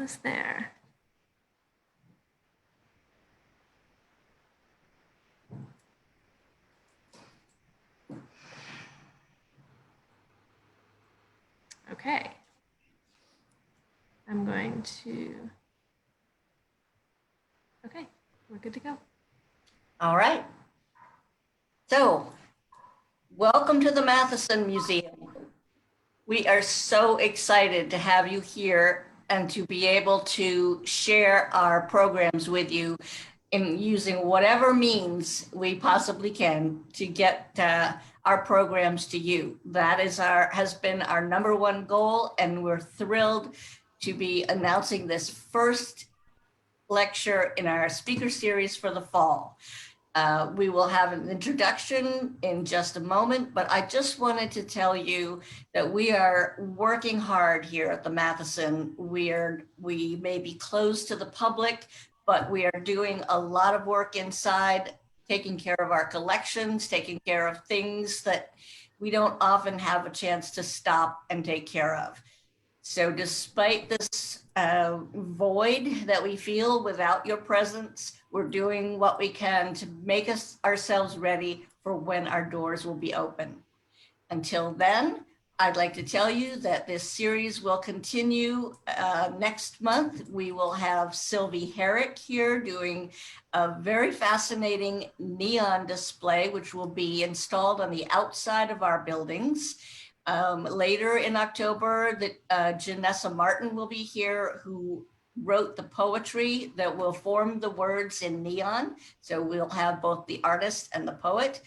almost there. Okay. I'm going to, okay, we're good to go. All right. So, welcome to the Matheson Museum. We are so excited to have you here and to be able to share our programs with you in using whatever means we possibly can to get our programs to you. That has been our #1 goal, and we're thrilled to be announcing this first lecture in our speaker series for the fall. We will have an introduction in just a moment, but I just wanted to tell you that we are working hard here at the Matheson. We may be closed to the public, but we are doing a lot of work inside, taking care of our collections, taking care of things that we don't often have a chance to stop and take care of. So despite this void that we feel without your presence, we're doing what we can to make ourselves ready for when our doors will be open. Until then, I'd like to tell you that this series will continue next month. We will have Sylvie Herrick here doing a very fascinating neon display, which will be installed on the outside of our buildings. Later in October, Janessa Martin will be here, who wrote the poetry that will form the words in neon. So we'll have both the artist and the poet.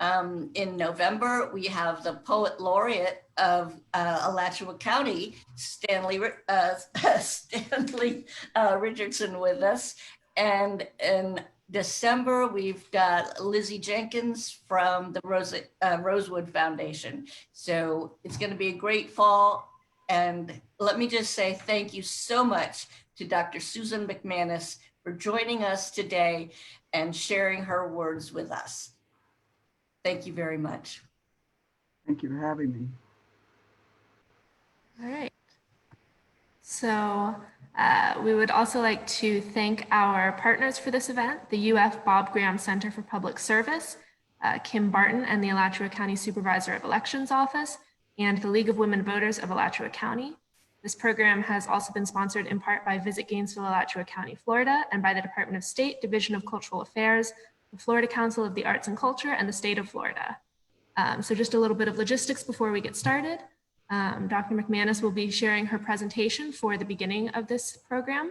In November, we have the poet laureate of Alachua County, Stanley Richardson, with us. And in December, we've got Lizzie Jenkins from the Rosewood Foundation. So it's going to be a great fall. And let me just say thank you so much to Dr. Susan MacManus for joining us today and sharing her words with us. Thank you very much. Thank you for having me. All right. So we would also like to thank our partners for this event, the UF Bob Graham Center for Public Service, Kim Barton and the Alachua County Supervisor of Elections Office, and the League of Women Voters of Alachua County. This program has also been sponsored in part by Visit Gainesville, Alachua County, Florida, and by the Department of State, Division of Cultural Affairs, the Florida Council of the Arts and Culture, and the state of Florida. So just a little bit of logistics before we get started. Dr. MacManus will be sharing her presentation for the beginning of this program.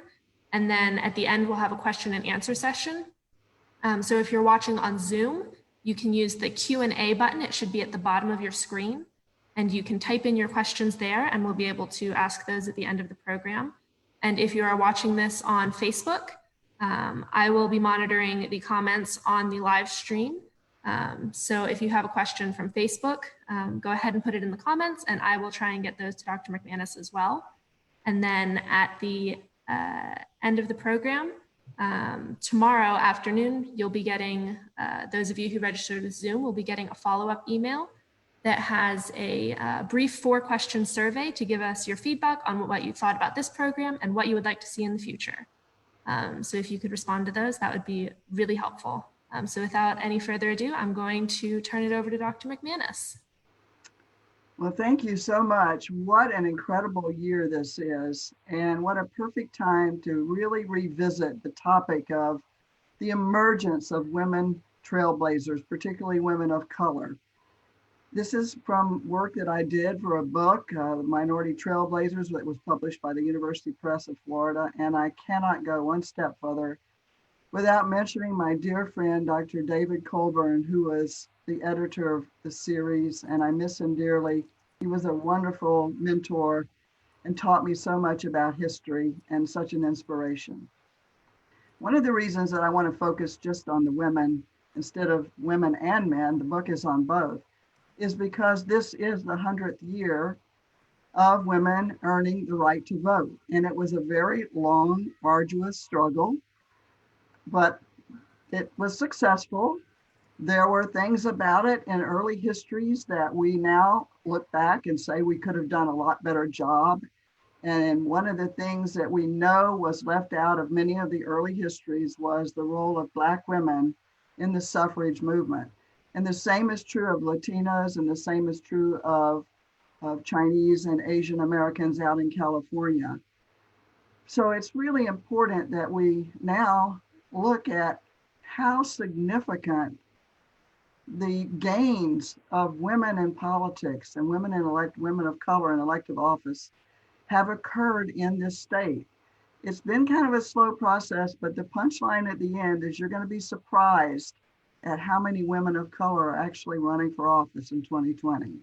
And then at the end, we'll have a question and answer session. So if you're watching on Zoom, you can use the Q&A button. It should be at the bottom of your screen. And you can type in your questions there, and we'll be able to ask those at the end of the program. And if you are watching this on Facebook, I will be monitoring the comments on the live stream. So if you have a question from Facebook, go ahead and put it in the comments, and I will try and get those to Dr. MacManus as well. And then at the end of the program, tomorrow afternoon, you'll be getting, those of you who registered with Zoom will be getting a follow-up email that has a brief 4-question survey to give us your feedback on what you thought about this program and what you would like to see in the future. So if you could respond to those, that would be really helpful. So without any further ado, I'm going to turn it over to Dr. MacManus. Well, thank you so much. What an incredible year this is, and what a perfect time to really revisit the topic of the emergence of women trailblazers, particularly women of color. This is from work that I did for a book, Minority Trailblazers, that was published by the University Press of Florida, and I cannot go one step further without mentioning my dear friend, Dr. David Colburn, who was the editor of the series, and I miss him dearly. He was a wonderful mentor and taught me so much about history and such an inspiration. One of the reasons that I want to focus just on the women instead of women and men, the book is on both, is because this is the 100th year of women earning the right to vote. And it was a very long, arduous struggle, but it was successful. There were things about it in early histories that we now look back and say we could have done a lot better job. And one of the things that we know was left out of many of the early histories was the role of Black women in the suffrage movement. And the same is true of Latinos, and the same is true of Chinese and Asian Americans out in California. So it's really important that we now look at how significant the gains of women in politics and women of color in elective office have occurred in this state. It's been kind of a slow process, but the punchline at the end is you're going to be surprised at how many women of color are actually running for office in 2020.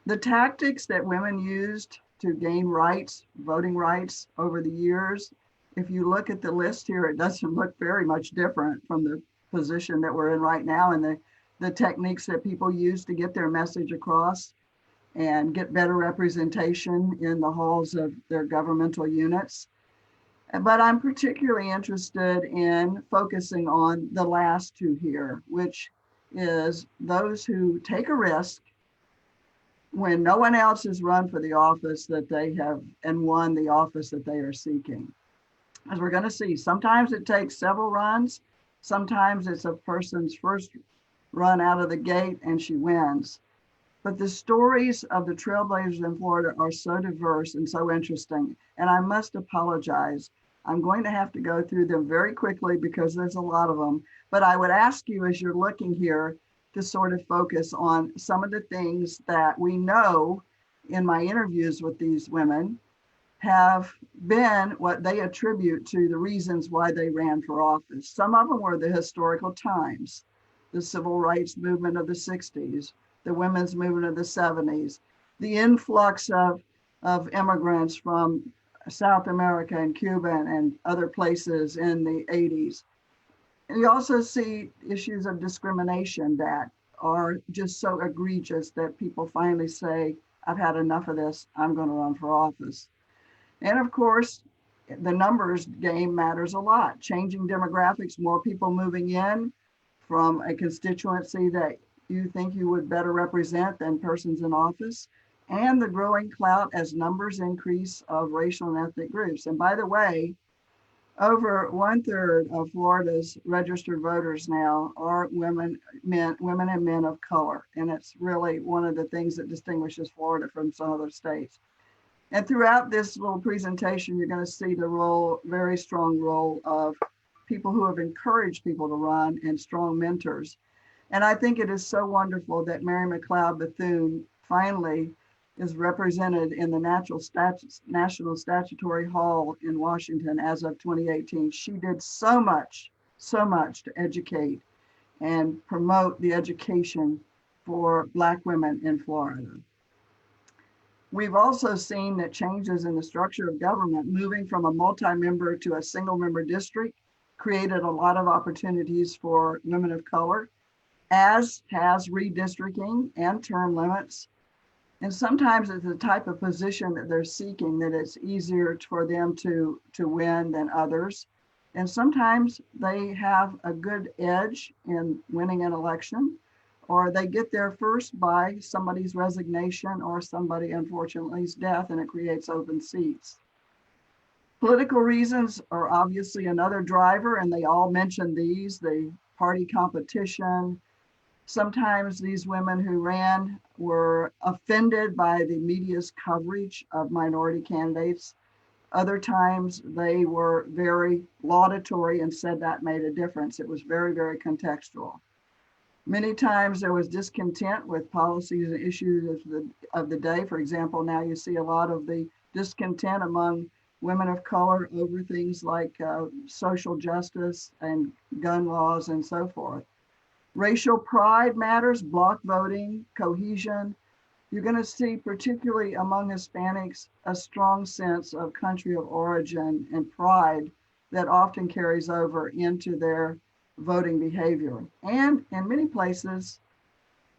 The tactics that women used to gain rights, voting rights over the years, if you look at the list here, it doesn't look very much different from the position that we're in right now and the techniques that people use to get their message across and get better representation in the halls of their governmental units. But I'm particularly interested in focusing on the last two here, which is those who take a risk when no one else has run for the office that they have and won the office that they are seeking. As we're going to see, sometimes it takes several runs. Sometimes it's a person's first run out of the gate and she wins. But the stories of the trailblazers in Florida are so diverse and so interesting. And I must apologize. I'm going to have to go through them very quickly because there's a lot of them. But I would ask you as you're looking here to sort of focus on some of the things that we know in my interviews with these women have been what they attribute to the reasons why they ran for office. Some of them were the historical times, the civil rights movement of the 60s, the women's movement of the 70s, the influx of immigrants from South America and Cuba and other places in the 80s. And you also see issues of discrimination that are just so egregious that people finally say, I've had enough of this, I'm going to run for office. And of course, the numbers game matters a lot. Changing demographics, more people moving in from a constituency that you think you would better represent than persons in office, and the growing clout as numbers increase of racial and ethnic groups. And by the way, over 1/3 of Florida's registered voters now are women and men of color. And it's really one of the things that distinguishes Florida from some other states. And throughout this little presentation, you're going to see the very strong role of people who have encouraged people to run and strong mentors. And I think it is so wonderful that Mary McLeod Bethune finally is represented in the National Statutory Hall in Washington as of 2018. She did so much to educate and promote the education for Black women in Florida. We've also seen that changes in the structure of government, moving from a multi-member to a single-member district, created a lot of opportunities for women of color, as has redistricting and term limits. And sometimes it's the type of position that they're seeking that it's easier for them to win than others. And sometimes they have a good edge in winning an election, or they get there first by somebody's resignation or somebody unfortunately's death, and it creates open seats. Political reasons are obviously another driver, and they all mention these, the party competition. Sometimes these women who ran were offended by the media's coverage of minority candidates. Other times they were very laudatory and said that made a difference. It was very, very contextual. Many times there was discontent with policies and issues of the day. For example, now you see a lot of the discontent among women of color over things like social justice and gun laws and so forth. Racial pride matters, block voting, cohesion. You're going to see, particularly among Hispanics, a strong sense of country of origin and pride that often carries over into their voting behavior. And in many places,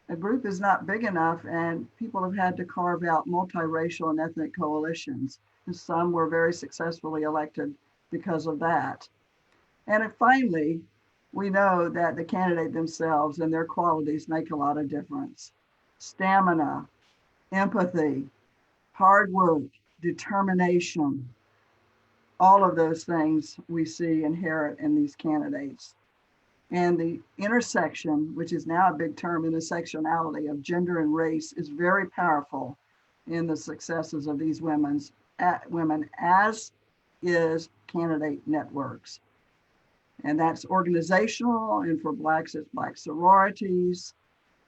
a group is not big enough and people have had to carve out multiracial and ethnic coalitions. And some were very successfully elected because of that. And finally, we know that the candidate themselves and their qualities make a lot of difference. Stamina, empathy, hard work, determination, all of those things we see inherent in these candidates. And the intersection, which is now a big term, intersectionality of gender and race, is very powerful in the successes of these women, as is candidate networks. And that's organizational, and for Blacks, it's Black sororities,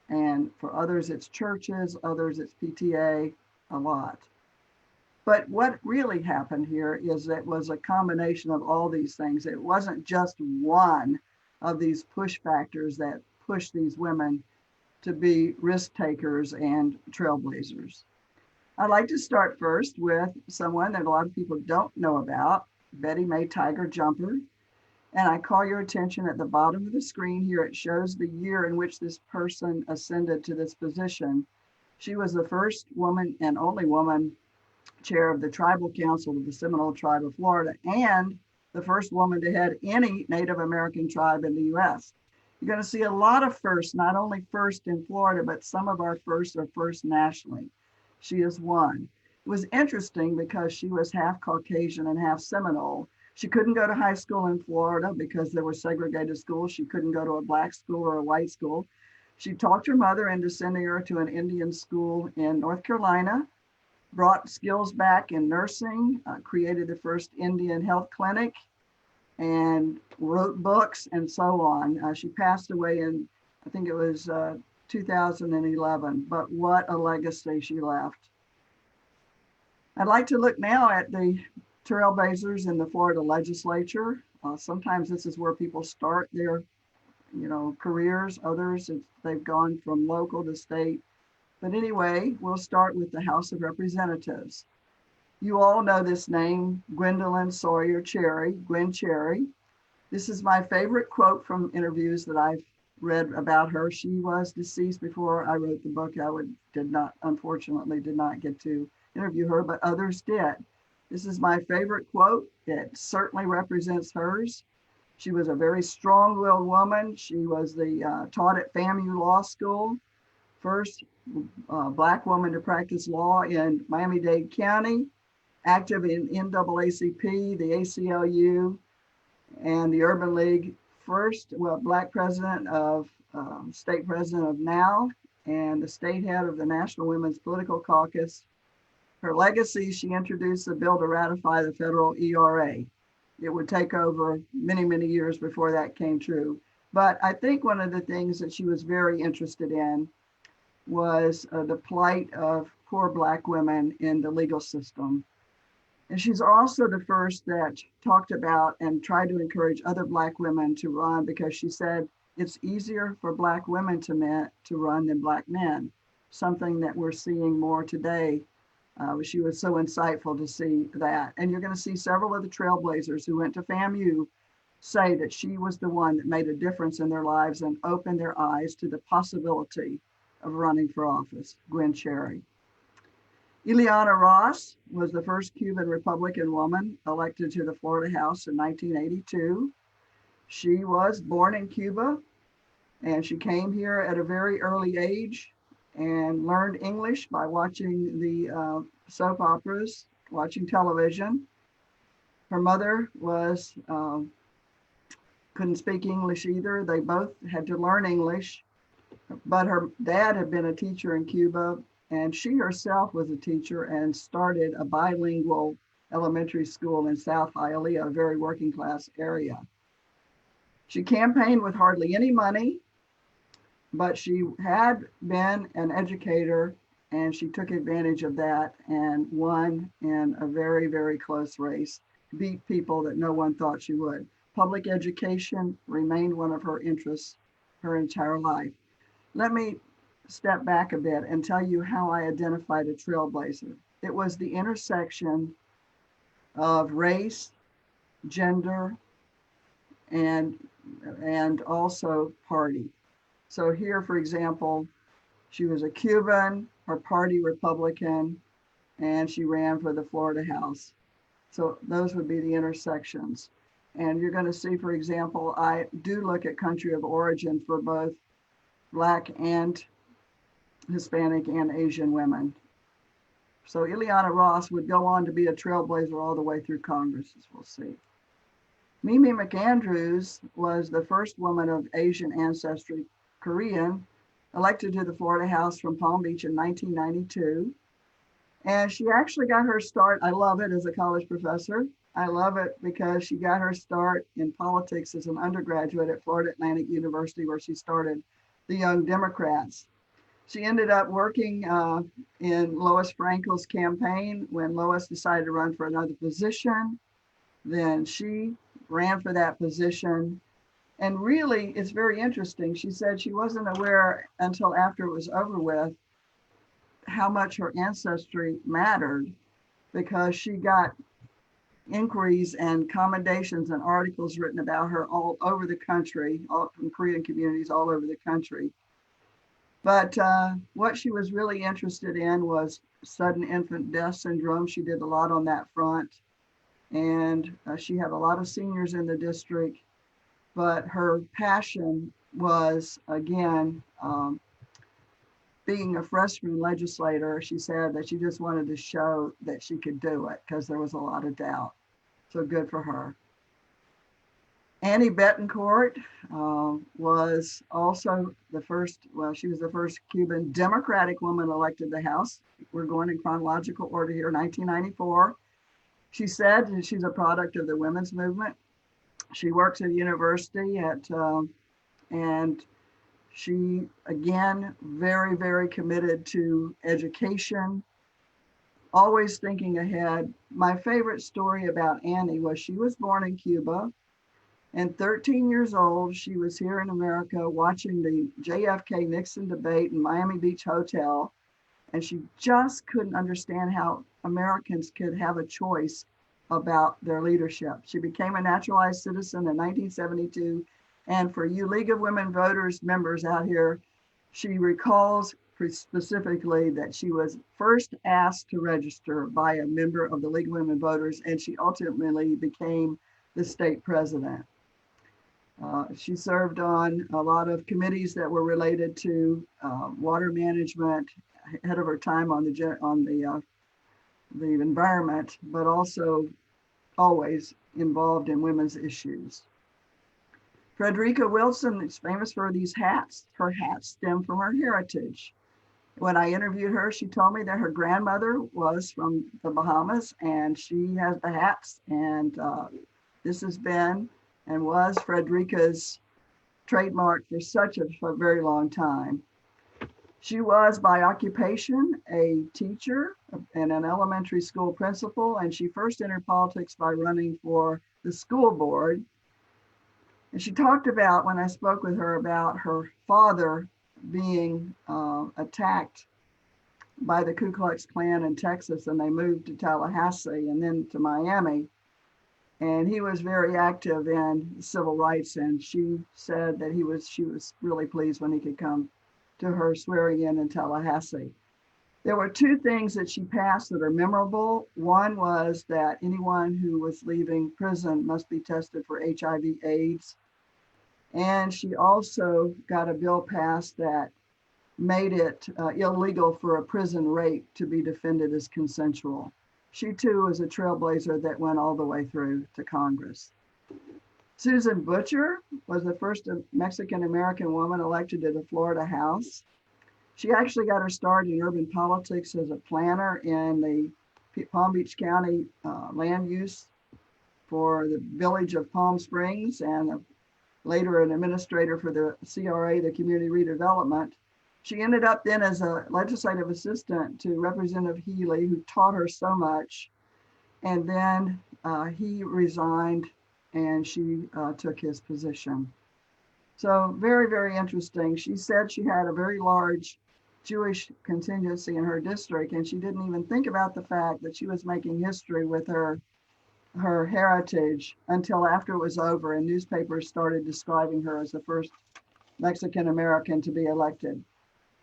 and for others, it's churches, others, it's PTA, a lot. But what really happened here is that it was a combination of all these things. It wasn't just one of these push factors that push these women to be risk takers and trailblazers. I'd like to start first with someone that a lot of people don't know about, Betty Mae Tiger Jumper. And I call your attention at the bottom of the screen here. It shows the year in which this person ascended to this position. She was the first woman and only woman chair of the Tribal Council of the Seminole Tribe of Florida, and the first woman to head any Native American tribe in the US. You're going to see a lot of firsts, not only first in Florida, but some of our firsts are first nationally. She is one. It was interesting because she was half Caucasian and half Seminole. She couldn't go to high school in Florida because there were segregated schools. She couldn't go to a Black school or a white school. She talked her mother into sending her to an Indian school in North Carolina, brought skills back in nursing, created the first Indian health clinic, and wrote books and so on. She passed away in, I think it was 2011, but what a legacy she left. I'd like to look now at the trailblazers in the Florida legislature. Sometimes this is where people start their, careers. Others, they've gone from local to state. But anyway, we'll start with the House of Representatives. You all know this name, Gwendolyn Sawyer Cherry, Gwen Cherry. This is my favorite quote from interviews that I've read about her. She was deceased before I wrote the book. Unfortunately did not get to interview her, but others did. This is my favorite quote. It certainly represents hers. She was a very strong-willed woman. She was taught at FAMU Law School, first Black woman to practice law in Miami-Dade County, active in NAACP, the ACLU, and the Urban League. First, Black president of, state president of NOW, and the state head of the National Women's Political Caucus. Her legacy, she introduced the bill to ratify the federal ERA. It would take over many, many years before that came true. But I think one of the things that she was very interested in was the plight of poor Black women in the legal system. And she's also the first that talked about and tried to encourage other Black women to run, because she said it's easier for Black women to run than Black men, something that we're seeing more today. She was so insightful to see that. And you're going to see several of the trailblazers who went to FAMU say that she was the one that made a difference in their lives and opened their eyes to the possibility of running for office, Gwen Cherry. Ileana Ros was the first Cuban Republican woman elected to the Florida House in 1982. She was born in Cuba, and she came here at a very early age and learned English by watching the soap operas, watching television. Her mother couldn't speak English either. They both had to learn English, but her dad had been a teacher in Cuba, and she herself was a teacher and started a bilingual elementary school in South Hialeah, a very working class area. She campaigned with hardly any money, but she had been an educator, and she took advantage of that and won in a very, very close race, beat people that no one thought she would. Public education remained one of her interests her entire life. Let me step back a bit and tell you how I identified a trailblazer. It was the intersection of race, gender, and also party. So here, for example, she was a Cuban, her party Republican, and she ran for the Florida House. So those would be the intersections. And you're going to see, for example, I do look at country of origin for both Black and Hispanic and Asian women. So Ileana Ros would go on to be a trailblazer all the way through Congress, as we'll see. Mimi McAndrews was the first woman of Asian ancestry, Korean, elected to the Florida House from Palm Beach in 1992. And she actually got her start, I love it, as a college professor. I love it because she got her start in politics as an undergraduate at Florida Atlantic University, where she started the Young Democrats. She ended up working in Lois Frankel's campaign when Lois decided to run for another position. Then she ran for that position. And really, it's very interesting. She said she wasn't aware until after it was over with how much her ancestry mattered, because she got inquiries and commendations and articles written about her all over the country, all from Korean communities all over the country. But what she was really interested in was sudden infant death syndrome. She did a lot on that front. And she had a lot of seniors in the district, but her passion was, again, being a freshman legislator. She said that she just wanted to show that she could do it because there was a lot of doubt. So good for her. Annie Betancourt was also the first, well, she was the first Cuban Democratic woman elected to the House. We're going in chronological order here, 1994. She said that she's a product of the women's movement. She works at a university and she, again, very, very committed to education, always thinking ahead. My favorite story about Annie was she was born in Cuba, and 13 years old, she was here in America watching the JFK Nixon debate in Miami Beach Hotel, and she just couldn't understand how Americans could have a choice about their leadership. She became a naturalized citizen in 1972, and for you League of Women Voters members out here, she recalls specifically that she was first asked to register by a member of the League of Women Voters, and she ultimately became the state president. She served on a lot of committees that were related to water management, ahead of her time on the environment, but also always involved in women's issues. Frederica Wilson is famous for these hats. Her hats stem from her heritage. When I interviewed her, she told me that her grandmother was from the Bahamas, and she has the hats, and this has been and was Frederica's trademark for such a very long time. She was by occupation a teacher and an elementary school principal, and she first entered politics by running for the school board. And she talked about, when I spoke with her, about her father being attacked by the Ku Klux Klan in Texas, and they moved to Tallahassee and then to Miami. And he was very active in civil rights, and she said that she was really pleased when he could come to her swearing in Tallahassee. There were two things that she passed that are memorable. One was that anyone who was leaving prison must be tested for HIV/AIDS. And she also got a bill passed that made it illegal for a prison rape to be defended as consensual. She too was a trailblazer that went all the way through to Congress. Susan Bucher was the first Mexican-American woman elected to the Florida House. She actually got her start in urban politics as a planner in the Palm Beach County land use for the village of Palm Springs, and later an administrator for the CRA, the Community Redevelopment. She ended up then as a legislative assistant to Representative Healy, who taught her so much. And then he resigned and she took his position. So very, very interesting. She said she had a very large Jewish contingency in her district, and she didn't even think about the fact that she was making history with her heritage until after it was over and newspapers started describing her as the first Mexican-American to be elected.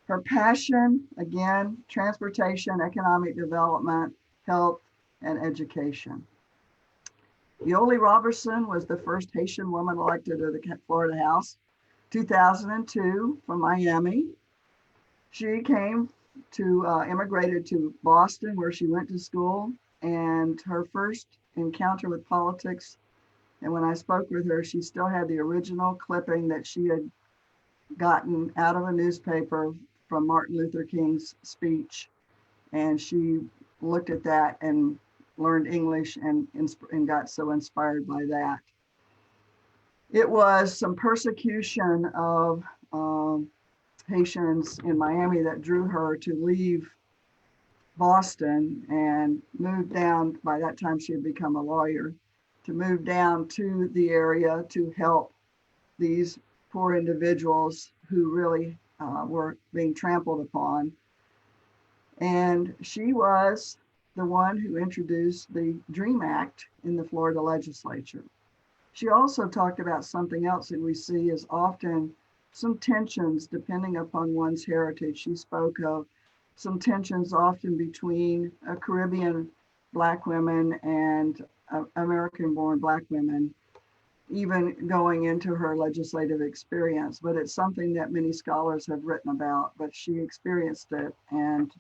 Her passion, again, transportation, economic development, health, and education. Yolly Roberson was the first Haitian woman elected to the Florida House, 2002, from Miami. She came immigrated to Boston, where she went to school, and her first encounter with politics. And when I spoke with her, she still had the original clipping that she had gotten out of a newspaper from Martin Luther King's speech. And she looked at that and learned English and got so inspired by that. It was some persecution of Haitians in Miami that drew her to leave Boston and move down. By that time, she had become a lawyer, to move down to the area to help these poor individuals who really were being trampled upon. And she was the one who introduced the DREAM Act in the Florida legislature. She also talked about something else that we see is often some tensions depending upon one's heritage. She spoke of some tensions often between Caribbean Black women and American-born Black women, even going into her legislative experience. But it's something that many scholars have written about, but she experienced it and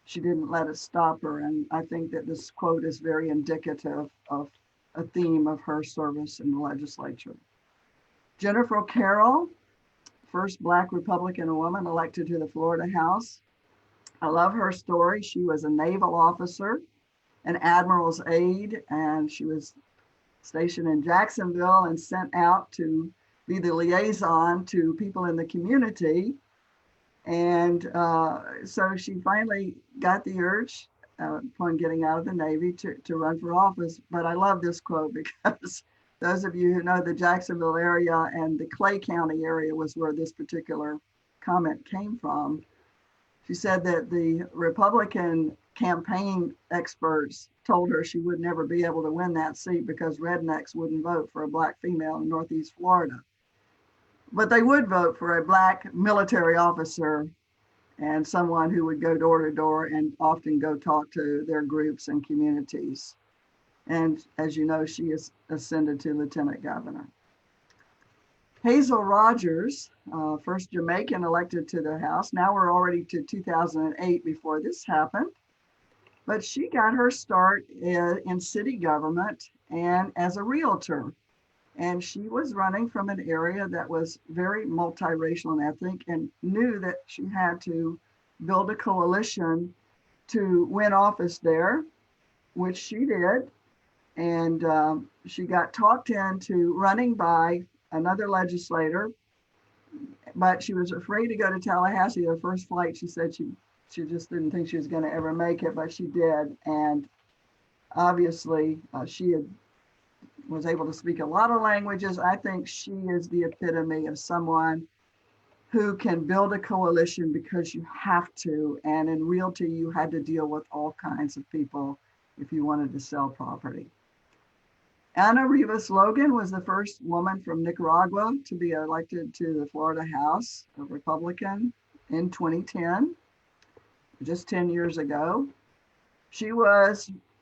she didn't let it stop her. And I think that this quote is very indicative of a theme of her service in the legislature. Jennifer Carroll, first Black Republican woman elected to the Florida House. I love her story. She was a naval officer, an admiral's aide, and she was stationed in Jacksonville and sent out to be the liaison to people in the community. And so she finally got the urge upon getting out of the Navy to run for office. But I love this quote because those of you who know the Jacksonville area and the Clay County area was where this particular comment came from. She said that the Republican campaign experts told her she would never be able to win that seat because rednecks wouldn't vote for a Black female in Northeast Florida. But they would vote for a Black military officer and someone who would go door to door and often go talk to their groups and communities. And as you know, she is ascended to lieutenant governor. Hazel Rogers, first Jamaican elected to the House. Now we're already to 2008 before this happened. But she got her start in city government and as a realtor. And she was running from an area that was very multiracial and ethnic and knew that she had to build a coalition to win office there, which she did. And she got talked into running by another legislator, but she was afraid to go to Tallahassee. Her first flight, she said she just didn't think she was going to ever make it, but she did. And obviously she was able to speak a lot of languages. I think she is the epitome of someone who can build a coalition because you have to. And in realty, you had to deal with all kinds of people if you wanted to sell property. Ana Rivas Logan was the first woman from Nicaragua to be elected to the Florida House, a Republican, in 2010, just 10 years ago. She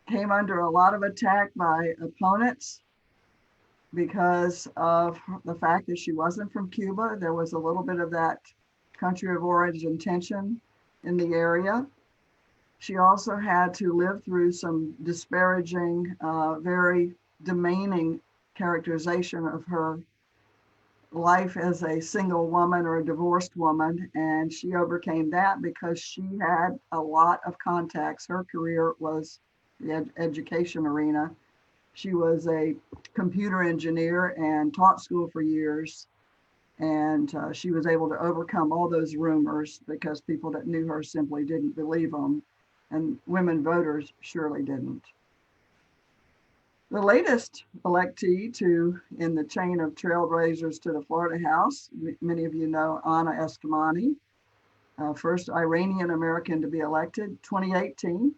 came under a lot of attack by opponents because of the fact that she wasn't from Cuba. There was a little bit of that country of origin tension in the area. She also had to live through some disparaging, very demeaning characterization of her life as a single woman or a divorced woman. And she overcame that because she had a lot of contacts. Her career was the education arena. She was a computer engineer and taught school for years. And she was able to overcome all those rumors because people that knew her simply didn't believe them. And women voters surely didn't. The latest electee in the chain of trailblazers to the Florida House, many of you know Anna Eskamani, first Iranian American to be elected, 2018.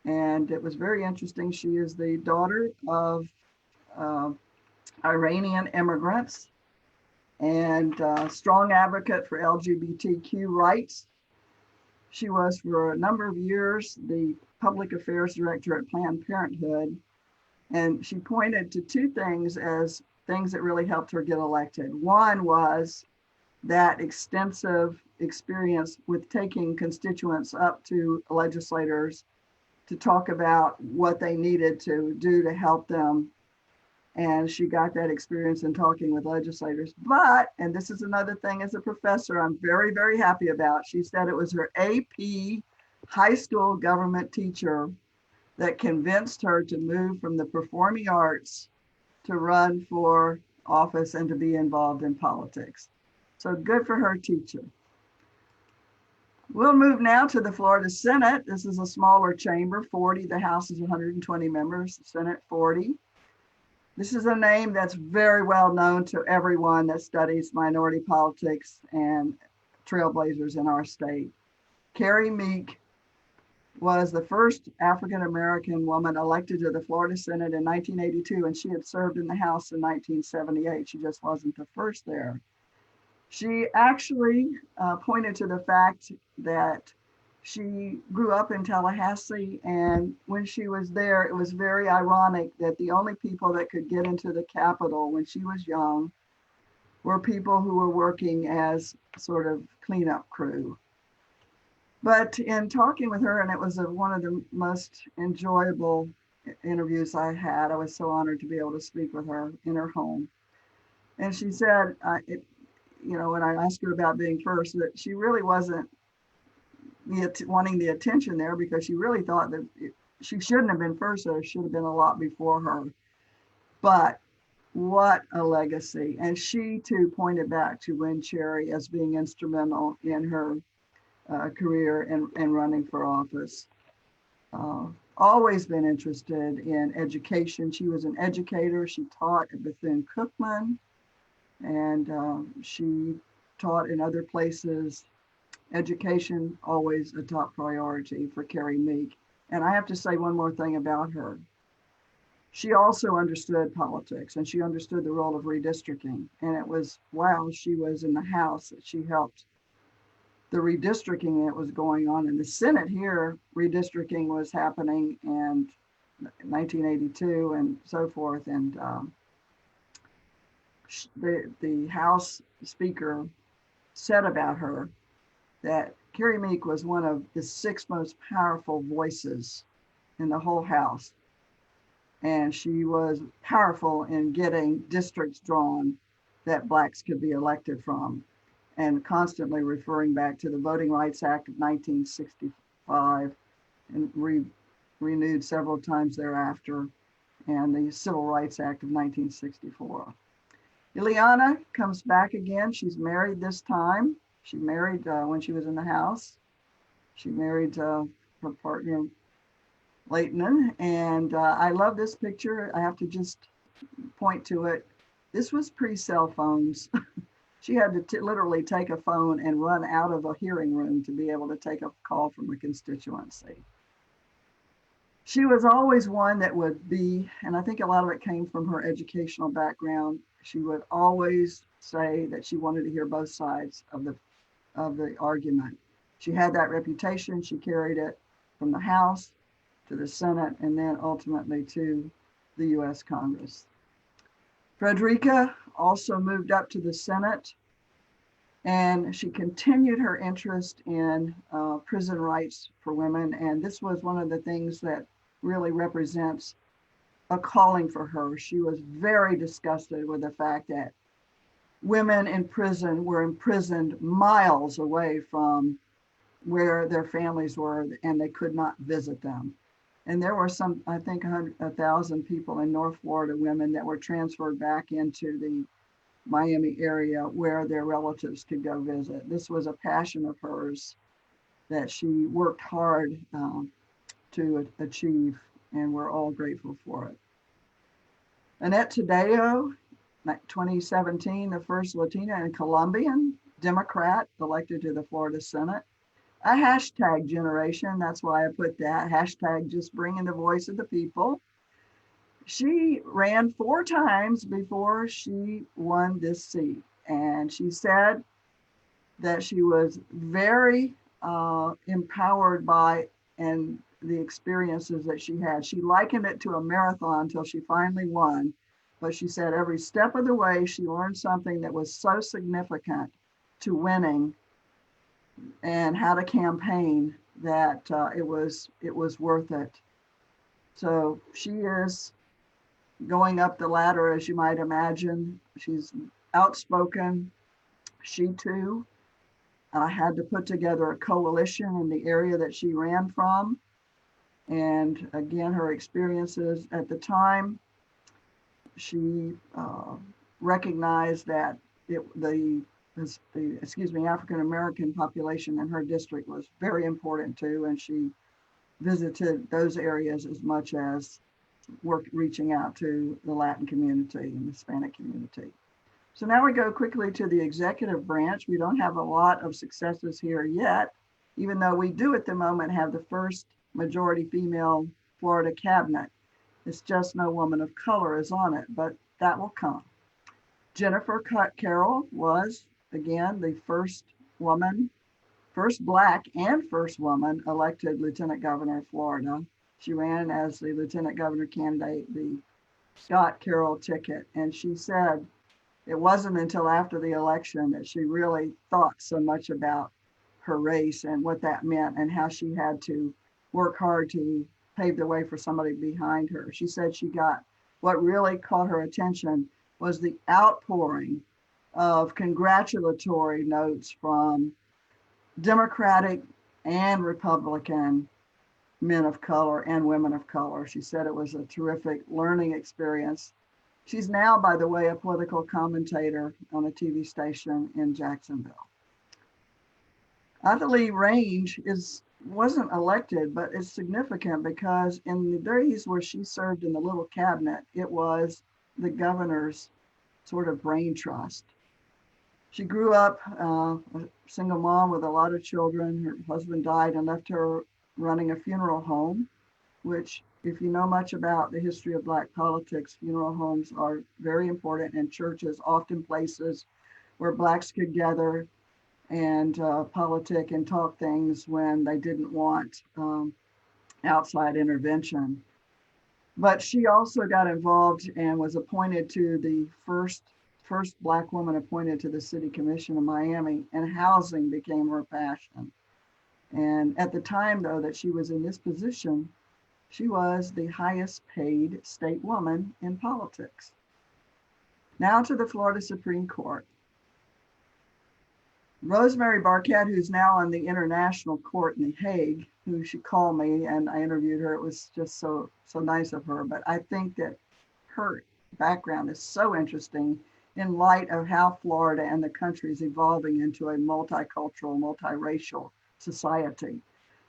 And it was very interesting. She is the daughter of Iranian immigrants and strong advocate for LGBTQ rights. She was for a number of years the public affairs director at Planned Parenthood. And she pointed to two things as things that really helped her get elected. One was that extensive experience with taking constituents up to legislators to talk about what they needed to do to help them. And she got that experience in talking with legislators. But, and this is another thing as a professor, I'm very, very happy about. She said it was her AP high school government teacher that convinced her to move from the performing arts to run for office and to be involved in politics. So good for her teacher. We'll move now to the Florida Senate. This is a smaller chamber, 40. The House is 120 members, the Senate 40. This is a name that's very well known to everyone that studies minority politics and trailblazers in our state. Carrie Meek was the first African-American woman elected to the Florida Senate in 1982, and she had served in the House in 1978. She just wasn't the first there. She actually pointed to the fact that she grew up in Tallahassee, and when she was there, it was very ironic that the only people that could get into the Capitol when she was young were people who were working as sort of cleanup crew. But in talking with her, and it was one of the most enjoyable interviews I had, I was so honored to be able to speak with her in her home. And she said, when I asked her about being first, that she really wasn't wanting the attention there because she really thought that she shouldn't have been first, or should have been a lot before her. But what a legacy. And she too pointed back to Win Cherry as being instrumental in her career and running for office. Always been interested in education. She was an educator. She taught at Bethune-Cookman, and she taught in other places. Education, always a top priority for Carrie Meek. And I have to say one more thing about her. She also understood politics, and she understood the role of redistricting. And it was while she was in the House that she helped the redistricting that was going on in the Senate here. Redistricting was happening in 1982 and so forth. And the House Speaker said about her that Carrie Meek was one of the 6 most powerful voices in the whole House. And she was powerful in getting districts drawn that Blacks could be elected from, and constantly referring back to the Voting Rights Act of 1965 and renewed several times thereafter, and the Civil Rights Act of 1964. Ileana comes back again. She's married this time. She married when she was in the House. She married her partner, Leighton, and I love this picture. I have to just point to it. This was pre-cell phones. She had to literally take a phone and run out of a hearing room to be able to take a call from a constituency. She was always one that would be, and I think a lot of it came from her educational background, she would always say that she wanted to hear both sides of the argument. She had that reputation. She carried it from the House to the Senate, and then ultimately to the US Congress. Frederica also moved up to the Senate, and she continued her interest in prison rights for women. And this was one of the things that really represents a calling for her. She was very disgusted with the fact that women in prison were imprisoned miles away from where their families were, and they could not visit them. And there were some, I think 1,000 people in North Florida, women that were transferred back into the Miami area where their relatives could go visit. This was a passion of hers that she worked hard to achieve, and we're all grateful for it. Annette Taddeo, 2017, the first Latina and Colombian Democrat elected to the Florida Senate. A hashtag generation, that's why I put that, hashtag just bringing the voice of the people. She ran 4 times before she won this seat. And she said that she was very empowered by and the experiences that she had. She likened it to a marathon until she finally won. But she said every step of the way, she learned something that was so significant to winning and how to campaign, that it was worth it. So she is going up the ladder, as you might imagine. She's outspoken. She too had to put together a coalition in the area that she ran from. And again, her experiences at the time, she recognized that the African-American population in her district was very important too. And she visited those areas as much as reaching out to the Latin community and Hispanic community. So now we go quickly to the executive branch. We don't have a lot of successes here yet, even though we do at the moment have the first majority female Florida cabinet. It's just no woman of color is on it, but that will come. Jennifer Carroll was, again, the first Black and first woman elected Lieutenant Governor of Florida. She ran as the Lieutenant Governor candidate, the Scott Carroll ticket, and she said it wasn't until after the election that she really thought so much about her race and what that meant and how she had to work hard to pave the way for somebody behind her. She said what really caught her attention was the outpouring of congratulatory notes from Democratic and Republican men of color and women of color. She said it was a terrific learning experience. She's now, by the way, a political commentator on a TV station in Jacksonville. Athalie Range wasn't elected, but it's significant because in the days where she served in the little cabinet, it was the governor's sort of brain trust. She grew up a single mom with a lot of children. Her husband died and left her running a funeral home, which, if you know much about the history of Black politics, funeral homes are very important, and churches, often places where Blacks could gather and politic and talk things when they didn't want outside intervention. But she also got involved and was appointed to the first Black woman appointed to the City Commission of Miami, and housing became her passion. And at the time, though, that she was in this position, she was the highest paid state woman in politics. Now to the Florida Supreme Court. Rosemary Barkett, who's now on the International Court in The Hague, who she called me and I interviewed her. It was just so nice of her. But I think that her background is so interesting in light of how Florida and the country is evolving into a multicultural, multiracial society.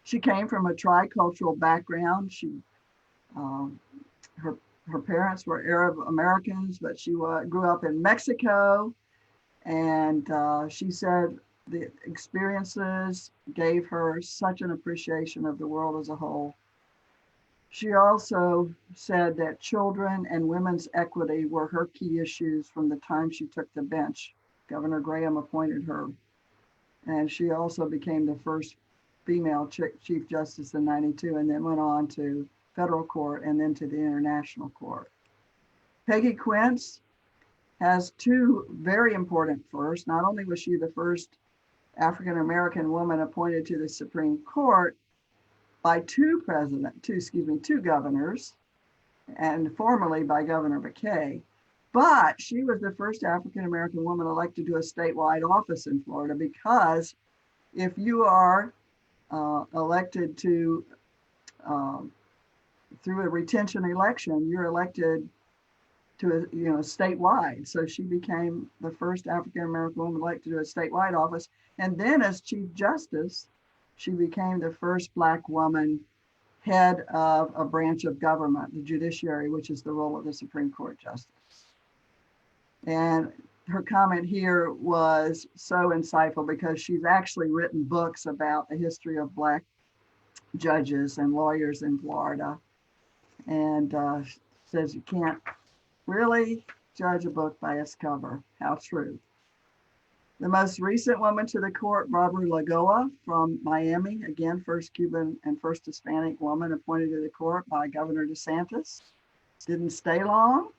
She came from a tricultural background. Her parents were Arab Americans, but she grew up in Mexico. And she said the experiences gave her such an appreciation of the world as a whole. She also said that children and women's equity were her key issues from the time she took the bench. Governor Graham appointed her. And she also became the first female Chief Justice in '92, and then went on to federal court and then to the International Court. Peggy Quince has two very important firsts. Not only was she the first African-American woman appointed to the Supreme Court by two governors, and formerly by Governor Bucher, but she was the first African-American woman elected to a statewide office in Florida, because if you are elected to through a retention election, you're elected to statewide. So she became the first African-American woman elected to a statewide office. And then as Chief Justice, she became the first Black woman head of a branch of government, the judiciary, which is the role of the Supreme Court Justice. And her comment here was so insightful because she's actually written books about the history of Black judges and lawyers in Florida. And says you can't really judge a book by its cover. How true. The most recent woman to the court, Barbara Lagoa from Miami, again, first Cuban and first Hispanic woman appointed to the court by Governor DeSantis. Didn't stay long.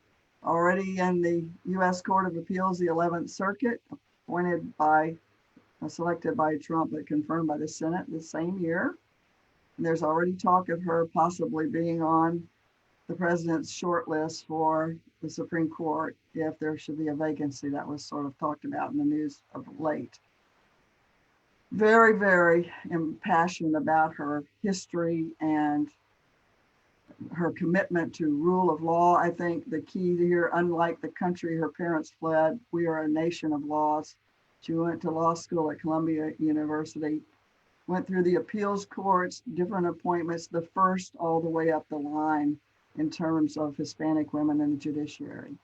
Already in the U.S. Court of Appeals, the 11th Circuit, appointed by selected by Trump but confirmed by the Senate the same year. And there's already talk of her possibly being on the president's short list for the Supreme Court if there should be a vacancy. That was sort of talked about in the news of late. Very, very impassioned about her history and her commitment to rule of law. I think the key here, unlike the country her parents fled, we are a nation of laws. She went to law school at Columbia University, went through the appeals courts, different appointments, the first all the way up the line in terms of Hispanic women in the judiciary.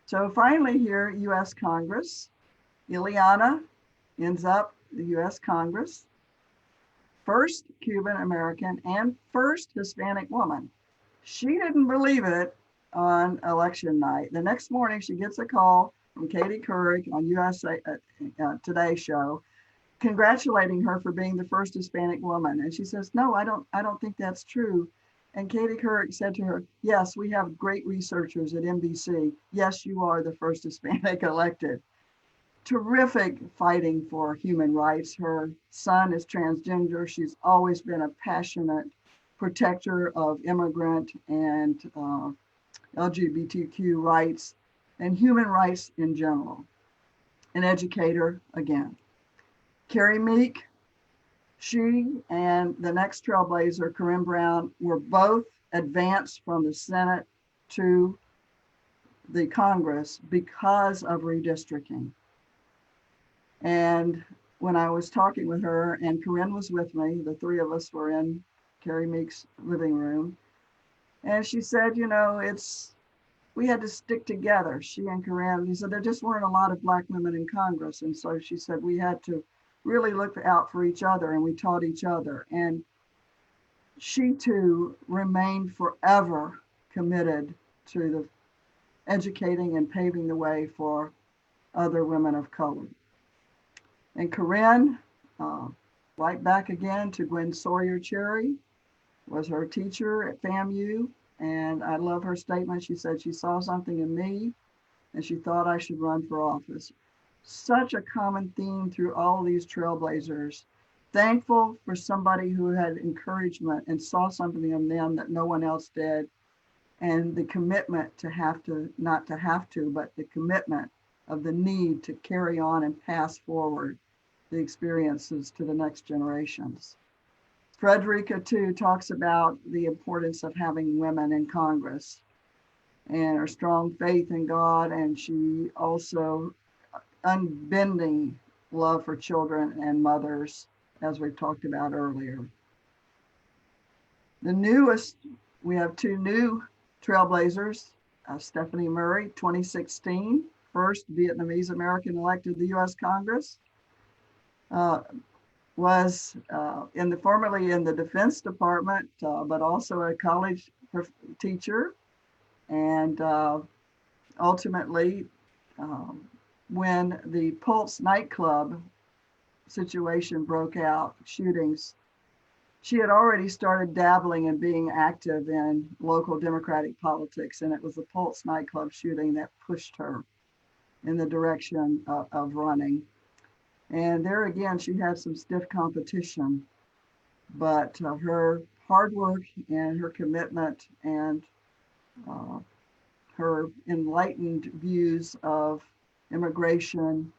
So finally here, US Congress, Ileana ends up the US Congress, first Cuban American and first Hispanic woman. She didn't believe it on election night. The next morning she gets a call from Katie Couric on USA Today show, congratulating her for being the first Hispanic woman. And she says, no, I don't think that's true. And Katie Couric said to her, yes, we have great researchers at NBC. Yes, you are the first Hispanic elected. Terrific fighting for human rights. Her son is transgender. She's always been a passionate protector of immigrant and LGBTQ rights and human rights in general. An educator again. Carrie Meek, she and the next trailblazer, Corrine Brown, were both advanced from the Senate to the Congress because of redistricting. And when I was talking with her, and Corrine was with me, the three of us were in Carrie Meek's living room, and she said, you know, we had to stick together, she and Corrine. He said there just weren't a lot of Black women in Congress, and so she said we had to really look out for each other, and we taught each other. And she too remained forever committed to the educating and paving the way for other women of color. And Corrine, right back again to Gwen Sawyer Cherry, was her teacher at FAMU. And I love her statement. She said she saw something in me and she thought I should run for office. Such a common theme through all of these trailblazers. Thankful for somebody who had encouragement and saw something in them that no one else did. And the commitment to have to, not to have to, but the commitment of the need to carry on and pass forward the experiences to the next generations. Frederica too talks about the importance of having women in Congress and her strong faith in God, and she also unbending love for children and mothers, as we've talked about earlier. The newest, we have two new trailblazers, Stephanie Murray, 2016, first Vietnamese American elected to the US Congress, was formerly in the Defense Department, but also a college teacher. And ultimately, when the Pulse nightclub situation broke out, shootings, she had already started dabbling and being active in local Democratic politics. And it was the Pulse nightclub shooting that pushed her in the direction of running. And there again, she had some stiff competition, but her hard work and her commitment and her enlightened views of immigration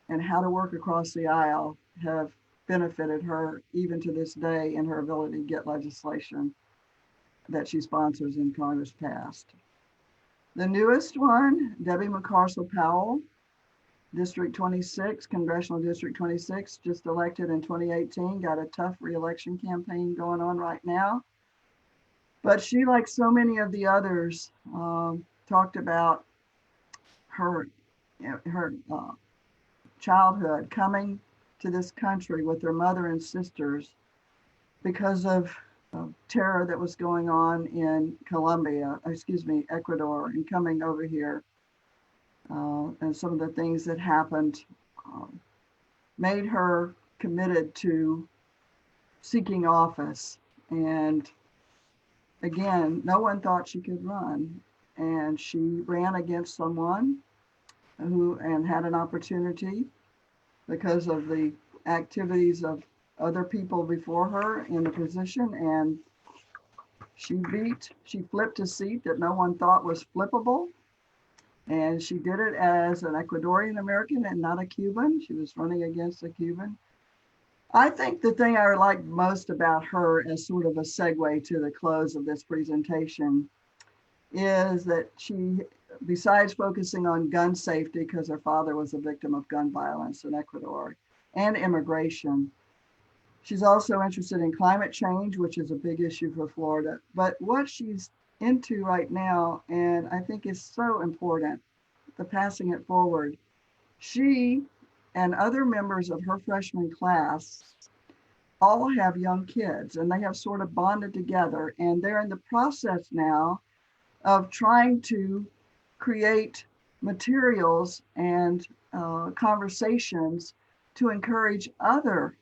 and how to work across the aisle have benefited her even to this day in her ability to get legislation that she sponsors in Congress passed. The newest one, Debbie McCarsell Powell, District 26, Congressional District 26, just elected in 2018, got a tough re-election campaign going on right now. But she, like so many of the others, talked about her childhood coming to this country with her mother and sisters because of terror that was going on in Ecuador, and coming over here. And some of the things that happened made her committed to seeking office. And again, no one thought she could run. And she ran against someone and had an opportunity. because of the activities of other people before her in the position. And she flipped a seat that no one thought was flippable. And she did it as an Ecuadorian American and not a Cuban. She was running against a Cuban. I think the thing I like most about her as sort of a segue to the close of this presentation is that she, besides focusing on gun safety, because her father was a victim of gun violence in Ecuador, and immigration, she's also interested in climate change, which is a big issue for Florida. But what she's into right now, and I think is so important, the passing it forward, she and other members of her freshman class all have young kids, and they have sort of bonded together, and they're in the process now of trying to create materials and conversations to encourage other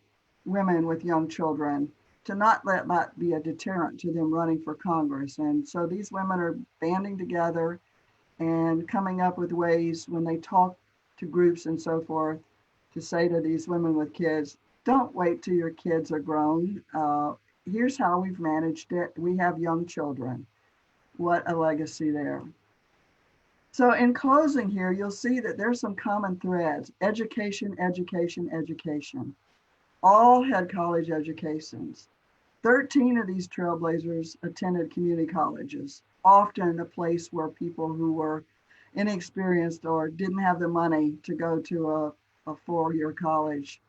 women with young children to not let that be a deterrent to them running for Congress. And so these women are banding together and coming up with ways when they talk to groups and so forth to say to these women with kids, don't wait till your kids are grown. Here's how we've managed it. We have young children. What a legacy there. So in closing here, you'll see that there's some common threads: education, education, education. All had college educations. 13 of these trailblazers attended community colleges, often a place where people who were inexperienced or didn't have the money to go to a four-year college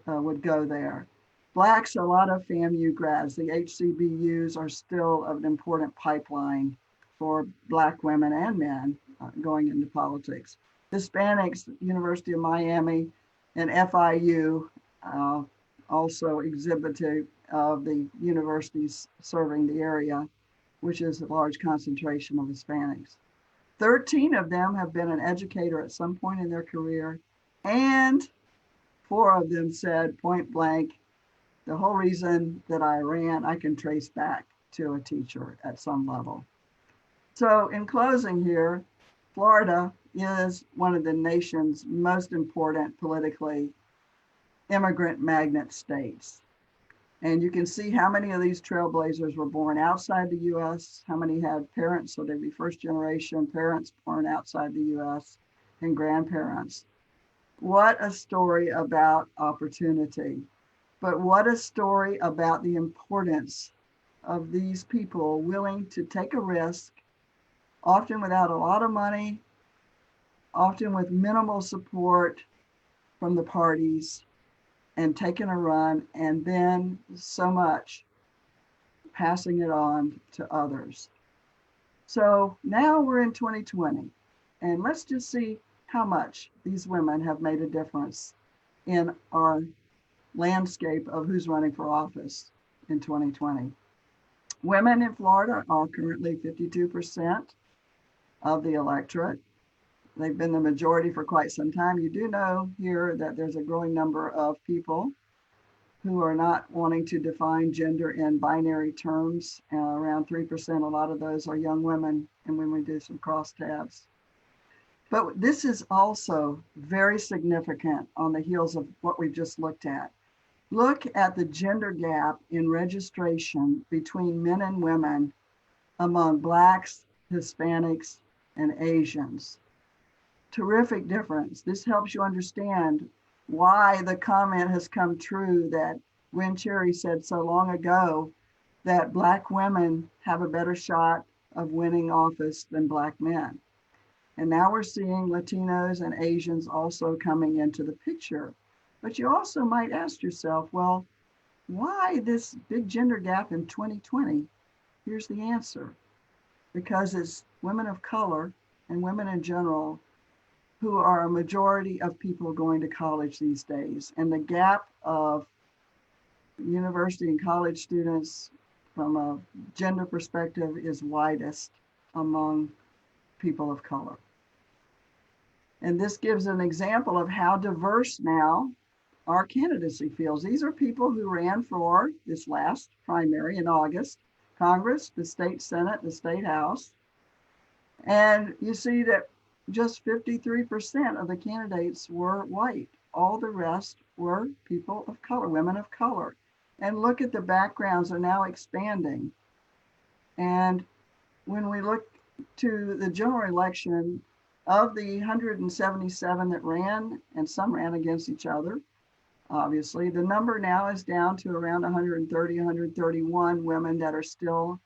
would go there. Blacks, a lot of FAMU grads. The HCBUs are still an important pipeline for Black women and men going into politics. Hispanics, University of Miami and FIU, also exhibitive of the universities serving the area, which is a large concentration of Hispanics. 13 of them have been an educator at some point in their career, and 4 of them said point blank, the whole reason that I ran, I can trace back to a teacher at some level. So in closing here, Florida is one of the nation's most important politically immigrant magnet states. And you can see how many of these trailblazers were born outside the US, how many had parents, so they'd be first generation parents born outside the US, and grandparents. What a story about opportunity, but what a story about the importance of these people willing to take a risk, often without a lot of money, often with minimal support from the parties, and taking a run, and then so much passing it on to others. So now we're in 2020, and let's just see how much these women have made a difference in our landscape of who's running for office in 2020. Women in Florida are currently 52% of the electorate. They've been the majority for quite some time. You do know here that there's a growing number of people who are not wanting to define gender in binary terms. Around 3%, a lot of those are young women, and when we do some crosstabs. But this is also very significant on the heels of what we've just looked at. Look at the gender gap in registration between men and women among Blacks, Hispanics, and Asians. Terrific difference. This helps you understand why the comment has come true that Gwen Cherry said so long ago that Black women have a better shot of winning office than Black men. And now we're seeing Latinos and Asians also coming into the picture. But you also might ask yourself, well, why this big gender gap in 2020? Here's the answer. Because it's women of color and women in general who are a majority of people going to college these days. And the gap of university and college students from a gender perspective is widest among people of color. And this gives an example of how diverse now our candidacy fields. These are people who ran for this last primary in August, Congress, the state Senate, the state House. And you see that just 53% of the candidates were white. all the rest were people of color, women of color. And look at the backgrounds are now expanding. And when we look to the general election, of the 177 that ran, and some ran against each other, obviously, the number now is down to around 130, 131 women that are still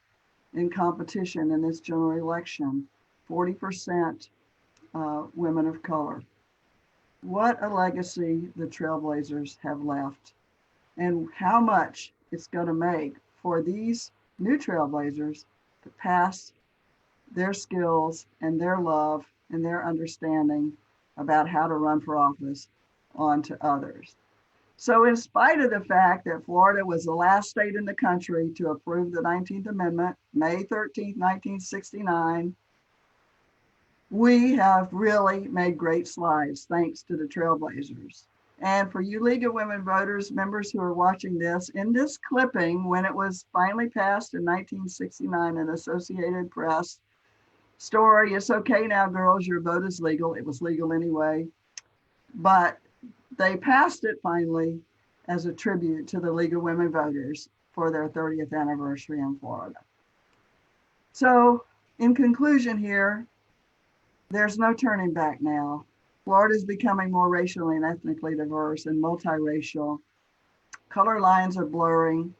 in competition in this general election, 40% women of color. What a legacy the Trailblazers have left, and how much it's going to make for these new Trailblazers to pass their skills and their love and their understanding about how to run for office on to others. So in spite of the fact that Florida was the last state in the country to approve the 19th Amendment, May 13th, 1969, we have really made great strides thanks to the Trailblazers. And for you League of Women Voters members who are watching this, in this clipping, when it was finally passed in 1969, an Associated Press story, it's okay now, girls, your vote is legal. It was legal anyway. But they passed it finally as a tribute to the League of Women Voters for their 30th anniversary in Florida. So in conclusion here, there's no turning back now. Florida is becoming more racially and ethnically diverse and multiracial. Color lines are blurring.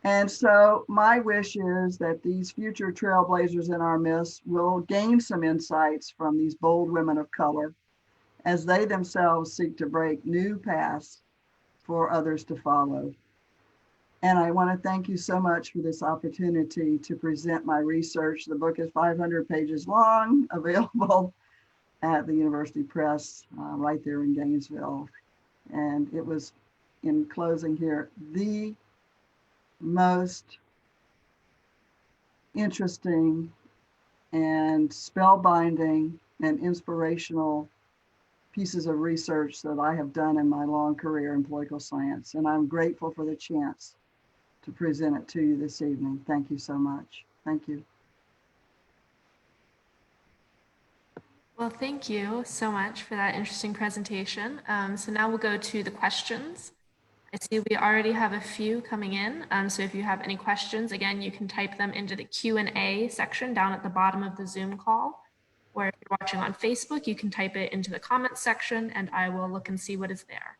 And so my wish is that these future Trailblazers in our midst will gain some insights from these bold women of color as they themselves seek to break new paths for others to follow. And I want to thank you so much for this opportunity to present my research. The book is 500 pages long, available at the University Press right there in Gainesville. And it was, in closing here, the most interesting and spellbinding and inspirational pieces of research that I have done in my long career in political science. And I'm grateful for the chance to present it to you this evening. Thank you so much. Thank you. Well, thank you so much for that interesting presentation. So now we'll go to the questions. I see we already have a few coming in. So if you have any questions, again, you can type them into the Q&A section down at the bottom of the Zoom call. Or if you're watching on Facebook, you can type it into the comments section and I will look and see what is there.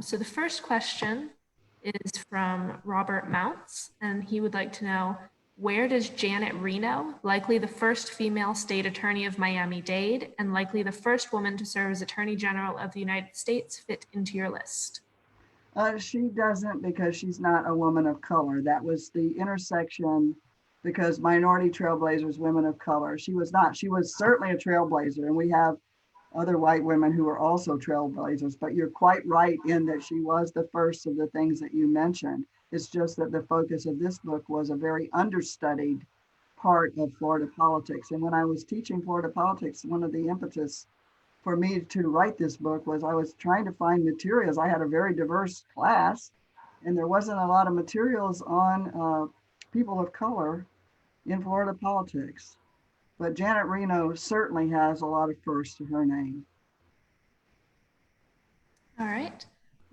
So the first question is from Robert Mounts, and he would like to know, where does Janet Reno, likely the first female state attorney of Miami-Dade and likely the first woman to serve as Attorney General of the United States, fit into your list? She doesn't, because she's not a woman of color. That was the intersection, because Minority Trailblazers, women of color. She was not. She was certainly a trailblazer, and we have other white women who are also trailblazers, but you're quite right in that she was the first of the things that you mentioned. It's just that the focus of this book was a very understudied part of Florida politics. And when I was teaching Florida politics, one of the impetus for me to write this book was I was trying to find materials. I had a very diverse class, and there wasn't a lot of materials on people of color in Florida politics. But Janet Reno certainly has a lot of firsts to her name. All right.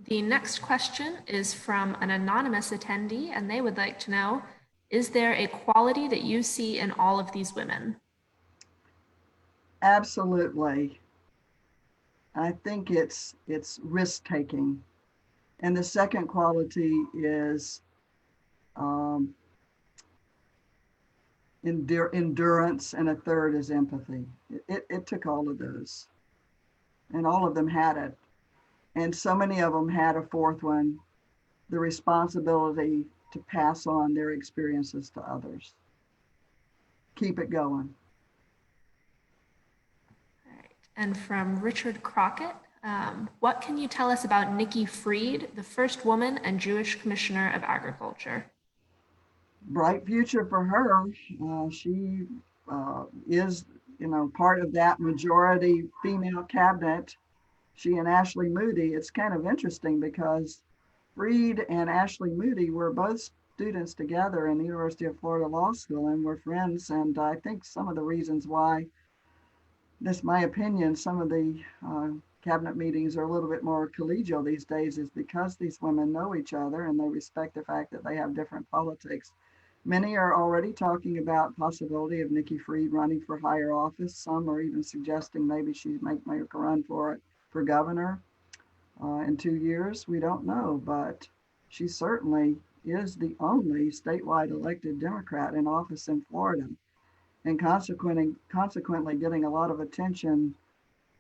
The next question is from an anonymous attendee, and they would like to know, is there a quality that you see in all of these women? Absolutely. I think it's risk-taking. And the second quality is endurance, and a third is empathy. It took all of those, and all of them had it. And so many of them had a fourth one, the responsibility to pass on their experiences to others. Keep it going. All right. And from Richard Crockett, what can you tell us about Nikki Fried, the first woman and Jewish Commissioner of Agriculture? Bright future for her. She is, part of that majority female cabinet. She and Ashley Moody. It's kind of interesting because Fried and Ashley Moody were both students together in the University of Florida Law School and were friends. And I think some of the reasons why, this is my opinion, some of the cabinet meetings are a little bit more collegial these days is because these women know each other and they respect the fact that they have different politics. Many are already talking about possibility of Nikki Fried running for higher office. Some are even suggesting maybe she might make a run for it for governor in 2 years. We don't know, but she certainly is the only statewide elected Democrat in office in Florida, and consequently getting a lot of attention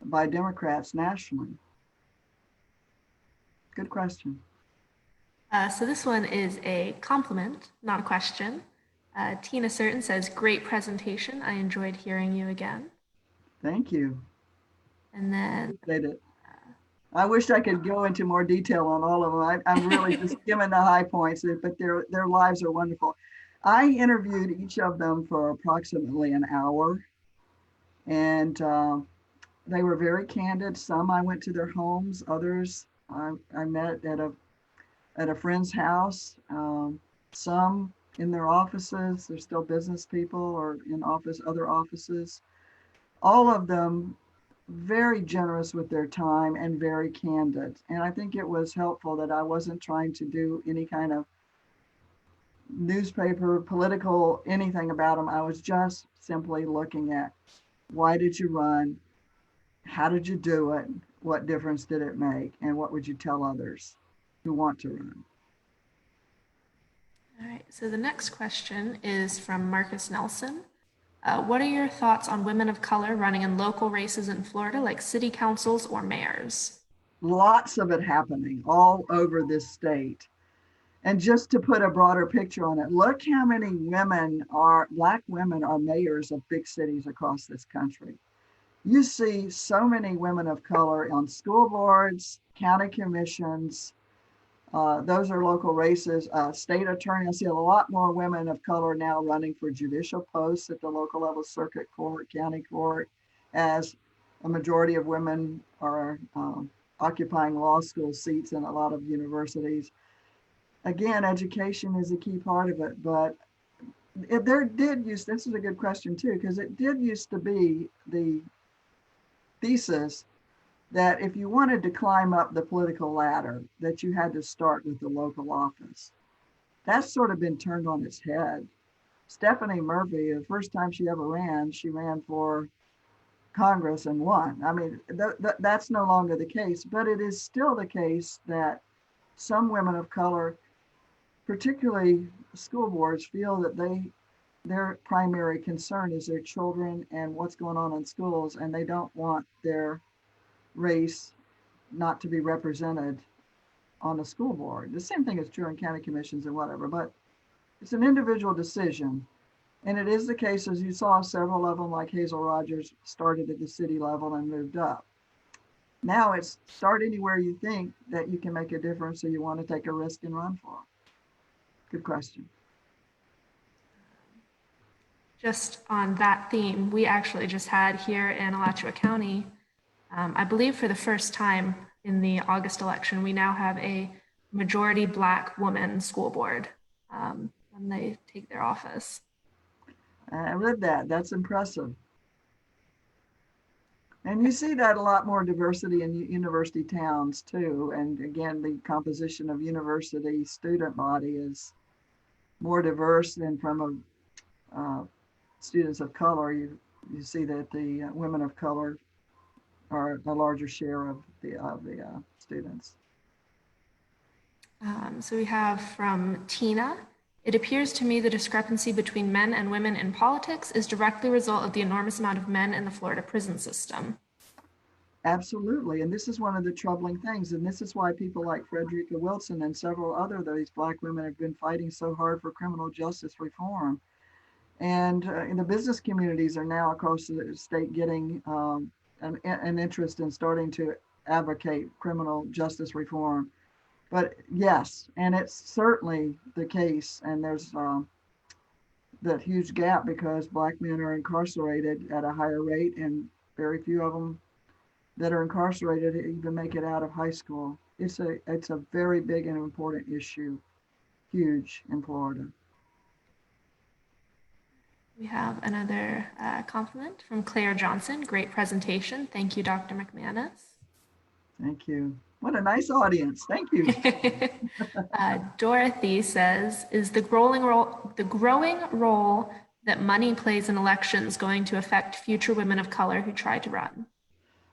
by Democrats nationally. Good question. So this one is a compliment, not a question. Tina Certain says, great presentation. I enjoyed hearing you again. Thank you. And then Appreciate it. I wish I could go into more detail on all of them. I'm really just skimming the high points, but their lives are wonderful. I interviewed each of them for approximately an hour, and they were very candid. Some I went to their homes, others I met at a friend's house, some in their offices. They're still business people or in other offices. All of them very generous with their time and very candid. And I think it was helpful that I wasn't trying to do any kind of newspaper, political, anything about them. I was just simply looking at, why did you run? How did you do it? What difference did it make? And what would you tell others who want to run? All right, so the next question is from Marcus Nelson. What are your thoughts on women of color running in local races in Florida, like city councils or mayors? Lots of it happening all over this state. And just to put a broader picture on it, look how many Black women are mayors of big cities across this country. You see so many women of color on school boards, county commissions. Those are local races. State attorney, I see a lot more women of color now running for judicial posts at the local level, circuit court, county court, as a majority of women are occupying law school seats in a lot of universities. Again, education is a key part of it, but this is a good question too, because it did used to be the thesis that if you wanted to climb up the political ladder, that you had to start with the local office. That's sort of been turned on its head. Stephanie Murphy, the first time she ever ran, she ran for Congress and won. I mean, that's no longer the case, but it is still the case that some women of color, particularly school boards, feel that their primary concern is their children and what's going on in schools, and they don't want their race not to be represented on the school board. The same thing is true in county commissions and whatever, but it's an individual decision. And it is the case, as you saw, several of them, like Hazel Rogers, started at the city level and moved up. Now it's start anywhere you think that you can make a difference, so you want to take a risk and run for it. Good question. Just on that theme, we actually just had here in Alachua County, I believe for the first time in the August election, we now have a majority Black woman school board when they take their office. I read that. That's impressive. And you see that a lot more diversity in university towns too. And again, the composition of university student body is more diverse than from students of color. You see that the women of color are a larger share of the students. So we have from Tina, it appears to me the discrepancy between men and women in politics is directly a result of the enormous amount of men in the Florida prison system. Absolutely. And this is one of the troubling things. And this is why people like Frederica Wilson and several other of these Black women have been fighting so hard for criminal justice reform. And in the business communities are now across the state getting an interest in starting to advocate criminal justice reform. But yes, and it's certainly the case. And there's that huge gap because Black men are incarcerated at a higher rate, and very few of them that are incarcerated even make it out of high school. It's a very big and important issue, huge in Florida. We have another compliment from Claire Johnson. Great presentation. Thank you, Dr. MacManus. Thank you. What a nice audience. Thank you. Dorothy says, is the growing role that money plays in elections going to affect future women of color who try to run?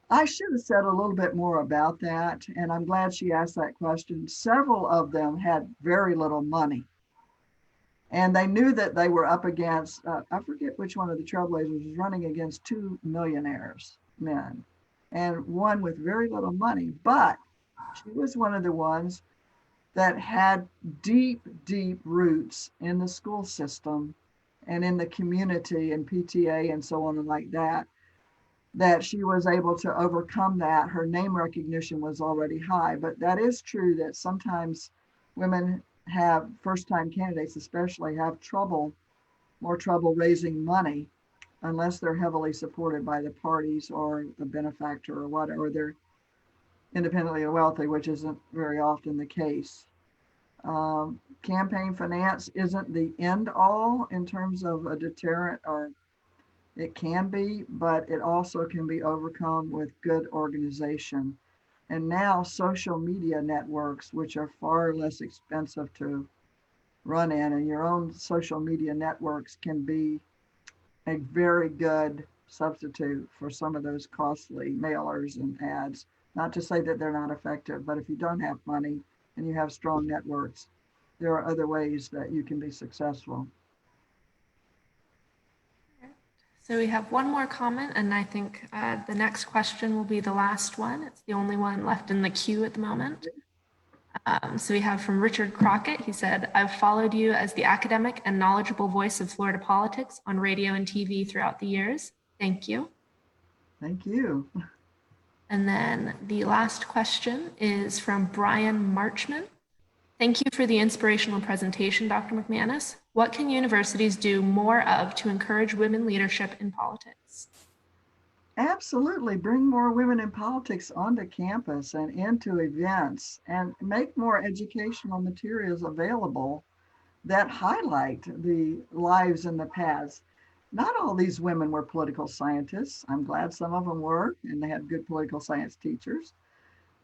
I should have said a little bit more about that, and I'm glad she asked that question. Several of them had very little money, and they knew that they were up against, I forget which one of the Trailblazers was running against two millionaires, men, and one with very little money, but she was one of the ones that had deep, deep roots in the school system and in the community and PTA and so on and like that, that she was able to overcome that. Her name recognition was already high, but that is true that sometimes women have, first-time candidates especially, have more trouble raising money unless they're heavily supported by the parties or the benefactor or whatever. They're independently wealthy, which isn't very often the case. Campaign finance isn't the end all in terms of a deterrent, or it can be, but it also can be overcome with good organization. And now social media networks, which are far less expensive to run in, and your own social media networks can be a very good substitute for some of those costly mailers and ads. Not to say that they're not effective, but if you don't have money and you have strong networks, there are other ways that you can be successful. So we have one more comment, and I think the next question will be the last one. It's the only one left in the queue at the moment. So we have from Richard Crockett. He said, I've followed you as the academic and knowledgeable voice of Florida politics on radio and TV throughout the years. Thank you. Thank you. And then the last question is from Brian Marchman. Thank you for the inspirational presentation, Dr. MacManus. What can universities do more of to encourage women leadership in politics? Absolutely. Bring more women in politics onto campus and into events, and make more educational materials available that highlight the lives and the paths. Not all these women were political scientists. I'm glad some of them were, and they had good political science teachers.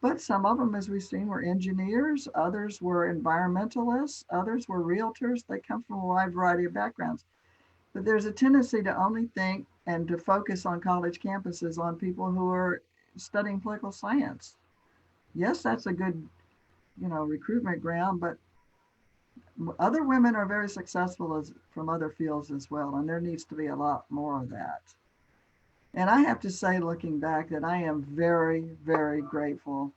But some of them, as we've seen, were engineers, others were environmentalists, others were realtors. They come from a wide variety of backgrounds. But there's a tendency to only think and to focus on college campuses on people who are studying political science. Yes, that's a good, recruitment ground, but other women are very successful from other fields as well, and there needs to be a lot more of that. And I have to say, looking back, that I am very, very grateful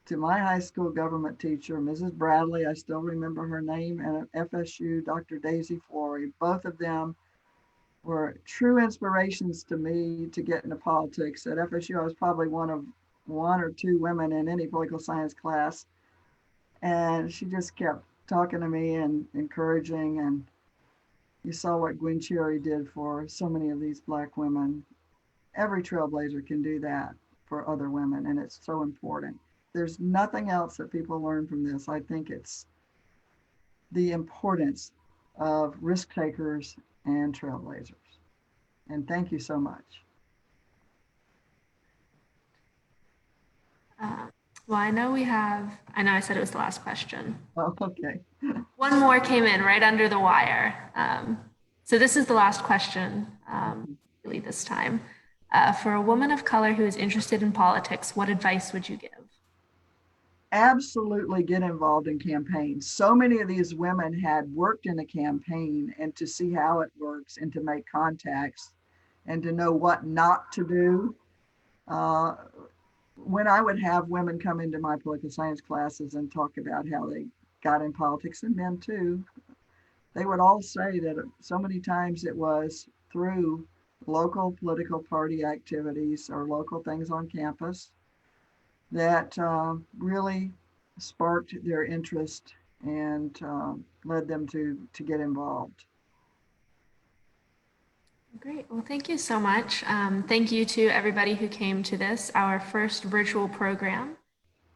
to my high school government teacher, Mrs. Bradley. I still remember her name, and at FSU, Dr. Daisy Flory. Both of them were true inspirations to me to get into politics. At FSU, I was probably one of one or two women in any political science class. And she just kept talking to me and encouraging. And you saw what Gwen Cherry did for so many of these Black women. Every trailblazer can do that for other women, and it's so important. There's nothing else that people learn from this. I think it's the importance of risk takers and trailblazers. And thank you so much. Well, I know I said it was the last question. Oh, okay. One more came in right under the wire. So this is the last question, really this time. For a woman of color who is interested in politics, what advice would you give? Absolutely get involved in campaigns. So many of these women had worked in a campaign, and to see how it works and to make contacts and to know what not to do. When I would have women come into my political science classes and talk about how they got in politics, and men too, they would all say that so many times it was through local political party activities or local things on campus that really sparked their interest and led them to get involved. Great. Well, thank you so much. Thank you to everybody who came to this, our first virtual program.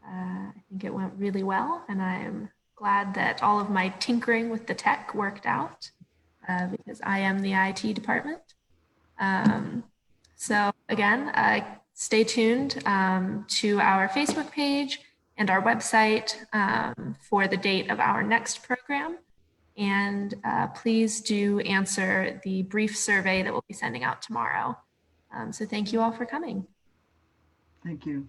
I think it went really well, and I am glad that all of my tinkering with the tech worked out because I am the IT department. So again, stay tuned to our Facebook page and our website for the date of our next program. And please do answer the brief survey that we'll be sending out tomorrow. So thank you all for coming. Thank you.